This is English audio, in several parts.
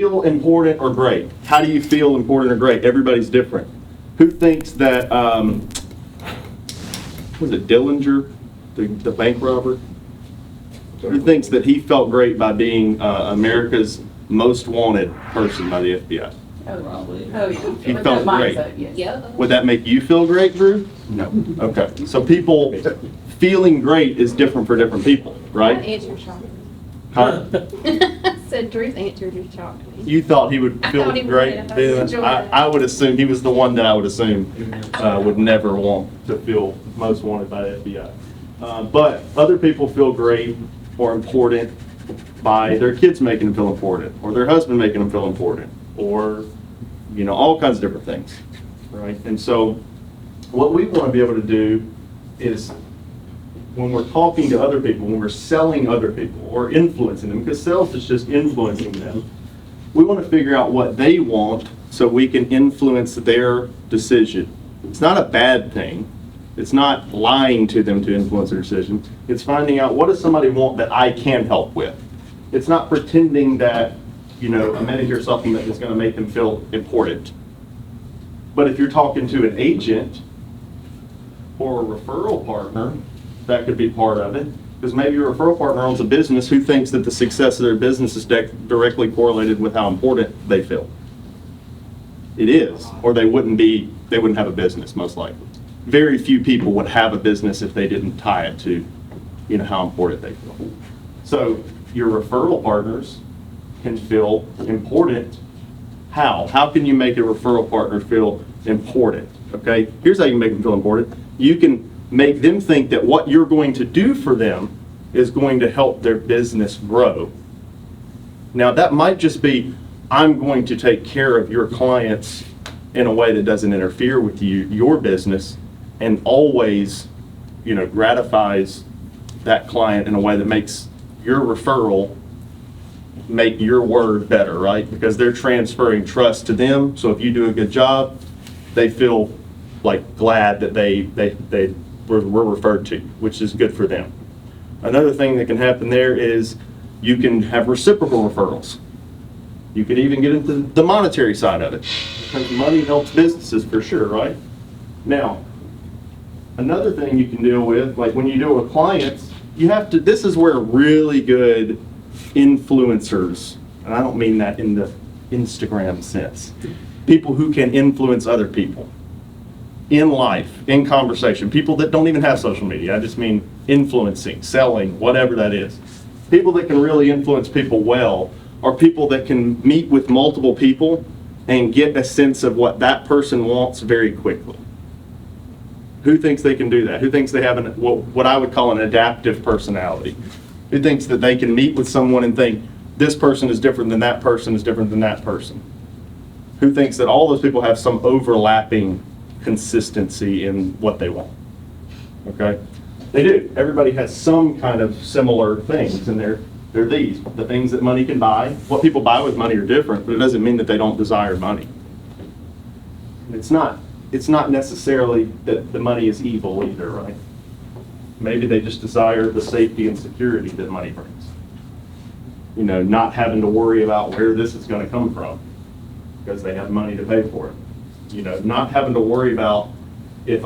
feel important or great? How do you feel important or great? Everybody's different. Who thinks that, was it Dillinger, the bank robber? Who thinks that he felt great by being America's most wanted person by the FBI? Oh, probably. Oh, yeah. He felt great. Yeah. Would that make you feel great, Drew? No. Okay, so people, feeling great is different for different people, That right? answer shocked me. Huh? Said Drew's answer just shocked me. You thought he would I feel thought he would, great? I thought he would enjoy that. I would assume, he was the one that I would assume would never want to feel most wanted by the FBI. But other people feel great or important by their kids making them feel important, or their husband making them feel important, or, you know, all kinds of different things, right? And so what we want to be able to do is, when we're talking to other people, when we're selling other people or influencing them, because sales is just influencing them, we want to figure out what they want so we can influence their decision. It's not a bad thing. It's not lying to them to influence their decision. It's finding out, what does somebody want that I can help with? It's not pretending that, you know, a Medicare supplement is going to make them feel important. But if you're talking to an agent or a referral partner, that could be part of it. Because maybe your referral partner owns a business who thinks that the success of their business is directly correlated with how important they feel. It is, or they wouldn't have a business, most likely. Very few people would have a business if they didn't tie it to, you know, how important they feel. So your referral partners can feel important. How? How can you make a referral partner feel important? Okay, here's how you make them feel important. You can make them think that what you're going to do for them is going to help their business grow. Now, that might just be, I'm going to take care of your clients in a way that doesn't interfere with your business, and always, you know, gratifies that client in a way that makes your referral make your word better, right? Because they're transferring trust to them. So if you do a good job, they feel like glad that they were referred to, which is good for them. Another thing that can happen there is you can have reciprocal referrals. You could even get into the monetary side of it, because money helps businesses for sure, right? Now, another thing you can deal with, like when you deal with clients, you have to, this is where really good influencers, and I don't mean that in the Instagram sense, people who can influence other people in life, in conversation, people that don't even have social media. I just mean influencing, selling, whatever that is. People that can really influence people well are people that can meet with multiple people and get a sense of what that person wants very quickly. Who thinks they can do that? Who thinks they have what I would call an adaptive personality? Who thinks that they can meet with someone and think, this person is different than that person is different than that person? Who thinks that all those people have some overlapping consistency in what they want? Okay? They do. Everybody has some kind of similar things, and they're these, the things that money can buy. What people buy with money are different, but it doesn't mean that they don't desire money. It's not necessarily that the money is evil either, right? Maybe they just desire the safety and security that money brings. You know, not having to worry about where this is going to come from because they have money to pay for it. You know, not having to worry about if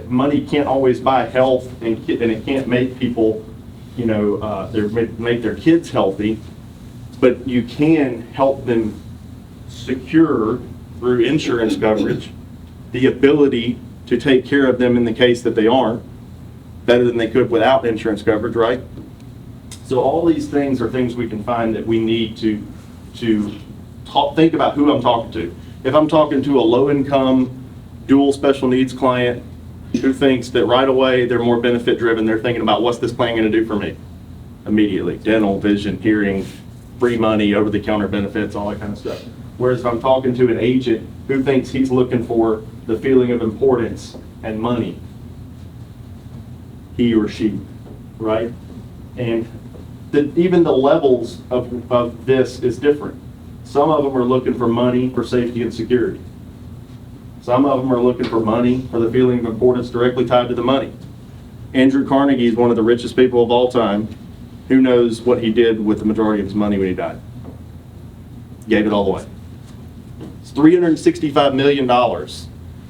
money can't always buy health, and it can't make people, you know, make their kids healthy, but you can help them secure through insurance coverage the ability to take care of them in the case that they aren't, better than they could without insurance coverage, right? So all these things are things we can find that we need to think about who I'm talking to. If I'm talking to a low-income, dual special needs client who thinks that right away they're more benefit-driven, they're thinking about, what's this plan going to do for me immediately? Dental, vision, hearing, free money, over-the-counter benefits, all that kind of stuff. Whereas if I'm talking to an agent who thinks he's looking for the feeling of importance and money, he or she, right? And even the levels of this is different. Some of them are looking for money for safety and security. Some of them are looking for money for the feeling of importance directly tied to the money. Andrew Carnegie is one of the richest people of all time. Who knows what he did with the majority of his money when he died? gave it all away. It's $365 million.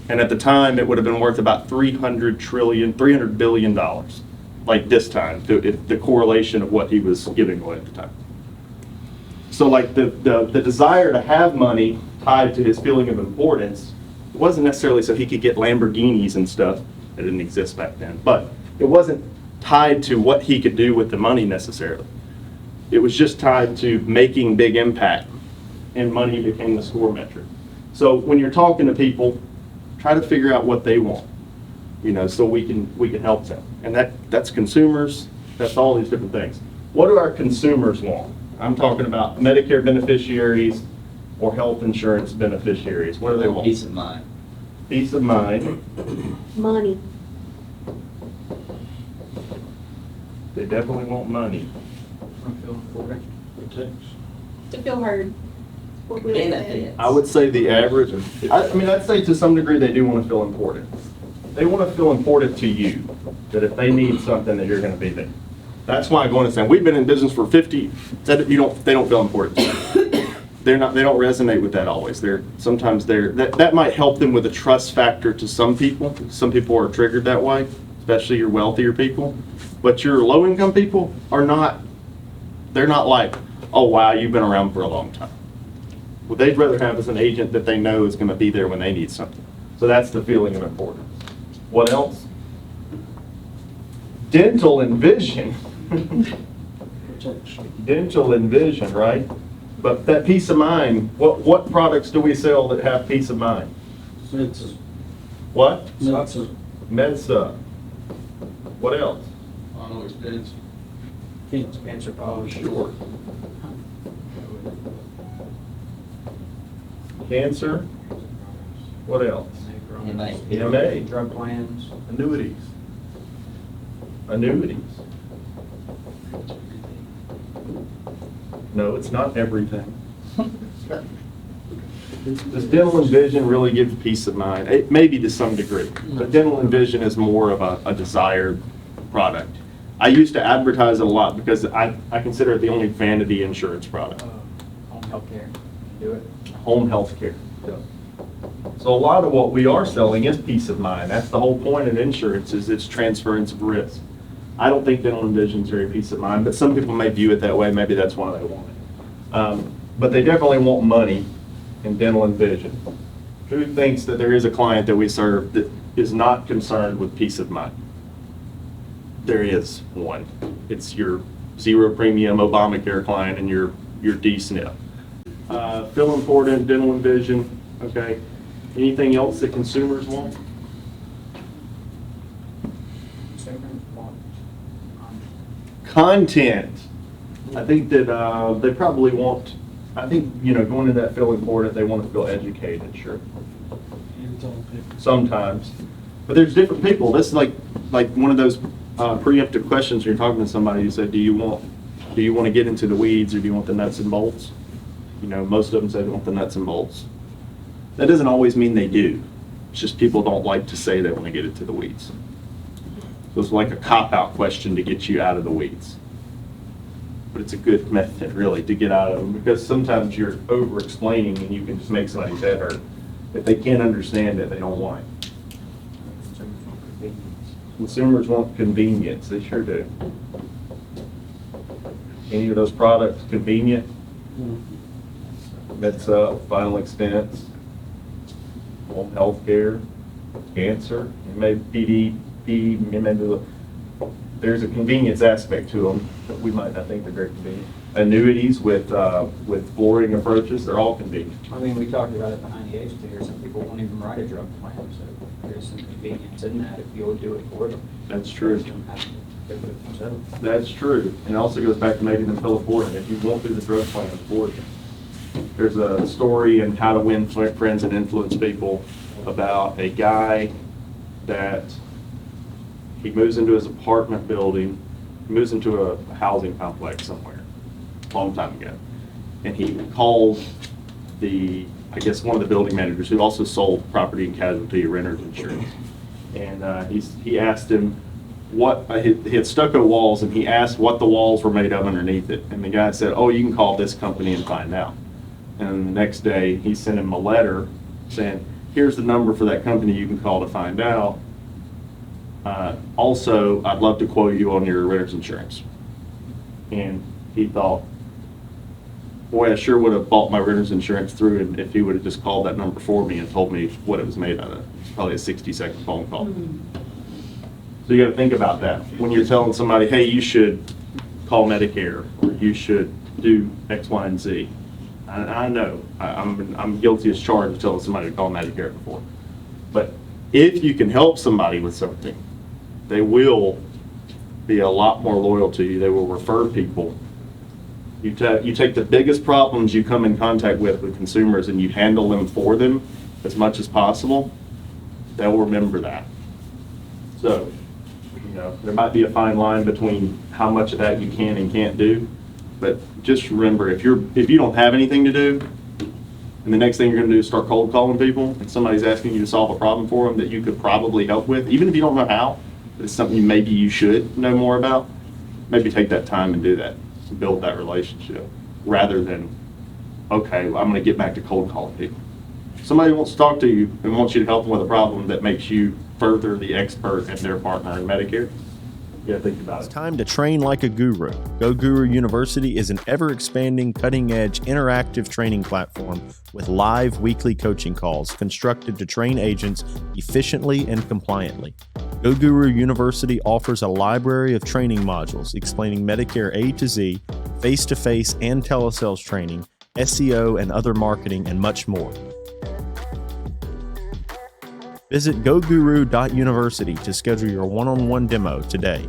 And at the time, it would have been worth about $300 billion, like this time, the correlation of what he was giving away at the time. So like the desire to have money tied to his feeling of importance, it wasn't necessarily so he could get Lamborghinis and stuff. It didn't exist back then, but it wasn't tied to what he could do with the money necessarily. It was just tied to making big impact, and money became the score metric. So when you're talking to people, try to figure out what they want, so we can help them. And that's consumers, that's all these different things. What do our consumers want? I'm talking about Medicare beneficiaries or health insurance beneficiaries. What do they want? Peace of mind. Peace of mind. Money. They definitely want money. To feel heard. What we live in. Benefits. I would say the average, I'd say to some degree they do want to feel important. They want to feel important to you, that if they need something that you're going to be there. That's why I go on and say, we've been in business for 50, they don't feel important. They don't resonate with that always. That might help them with a trust factor to some people. Some people are triggered that way, especially your wealthier people. But your low income people are not, they're not like, oh wow, you've been around for a long time. What they'd rather have is an agent that they know is going to be there when they need something. So that's the feeling of importance. What else? Dental and vision. Dental and vision, right? But that peace of mind, what products do we sell that have peace of mind? What? Medsa. What else? Cancer policy. Sure. Cancer. What else? MA. Drug plans. Annuities. Annuities. No, it's not everything. Does dental and vision really give peace of mind? It maybe to some degree, but dental and vision is more of a desired product. I used to advertise it a lot because I consider it the only vanity insurance product. Home health care. Do it. Home health care. So a lot of what we are selling is peace of mind. That's the whole point of insurance, is its transference of risk. I don't think dental and vision is very peace of mind, but some people may view it that way. Maybe that's why they want it. But they definitely want money in dental and vision. Who thinks that there is a client that we serve that is not concerned with peace of mind? There is one. It's your zero premium Obamacare client and your D-SNP. Feel important, dental and vision, okay. Anything else that consumers want? Content. I think that they probably want, going into that feel important, they want to feel educated, sure. Sometimes. But there's different people. This is like one of those preemptive questions. You're talking to somebody, you say, do you want to get into the weeds, or do you want the nuts and bolts? Most of them say they want the nuts and bolts. That doesn't always mean they do. It's just people don't like to say they want to get into the weeds. So it's like a cop-out question to get you out of the weeds. But it's a good method, really, to get out of them, because sometimes you're over-explaining and you can just make somebody's head hurt. If they can't understand it, they don't want it. Consumers want convenience. They sure do. Any of those products convenient? That's final expense, home health care, cancer, maybe there's a convenience aspect to them, but we might not think they're very convenient. Annuities with floating approaches, they're all convenient. I mean, we talked about it behind the age here. Some people won't even write a drug plan, so there's some convenience in that if you'll do it for them. That's true. They don't have to do it themselves. That's true. And it also goes back to making them feel important. If you won't do the drug plan for them. There's a story in How to Win Friends and Influence People about a guy that he moves into his apartment building, moves into a housing complex somewhere, a long time ago. And he called one of the building managers, who also sold property and casualty renter's insurance. And he asked him he had stucco walls, and he asked what the walls were made of underneath it. And the guy said, oh, you can call this company and find out. And the next day, he sent him a letter saying, here's the number for that company you can call to find out. Also, I'd love to quote you on your renter's insurance. And he thought, boy, I sure would have bought my renter's insurance through him if he would have just called that number for me and told me what it was made out of. It's probably a 60-second phone call. So you got to think about that when you're telling somebody, hey, you should call Medicare or you should do X, Y, and Z. I know I'm guilty as charged of telling somebody to call Medicare before, but if you can help somebody with something, they will be a lot more loyal to you. They will refer people. You take the biggest problems you come in contact with consumers and you handle them for them as much as possible, they'll remember that. So, there might be a fine line between how much of that you can and can't do, but just remember, if you don't have anything to do, and the next thing you're going to do is start cold calling people, and somebody's asking you to solve a problem for them that you could probably help with, even if you don't know how, but it's something maybe you should know more about, maybe take that time and do that, to build that relationship, rather than, okay, well, I'm going to get back to cold calling people. Somebody wants to talk to you and wants you to help them with a problem that makes you further the expert and their partner in Medicare. You gotta think about it. It's time to train like a guru. Go Guru University is an ever-expanding, cutting-edge, interactive training platform with live weekly coaching calls constructed to train agents efficiently and compliantly. Go Guru University offers a library of training modules explaining Medicare A to Z, face-to-face and telesales training, SEO and other marketing, and much more. Visit goguru.university to schedule your one-on-one demo today.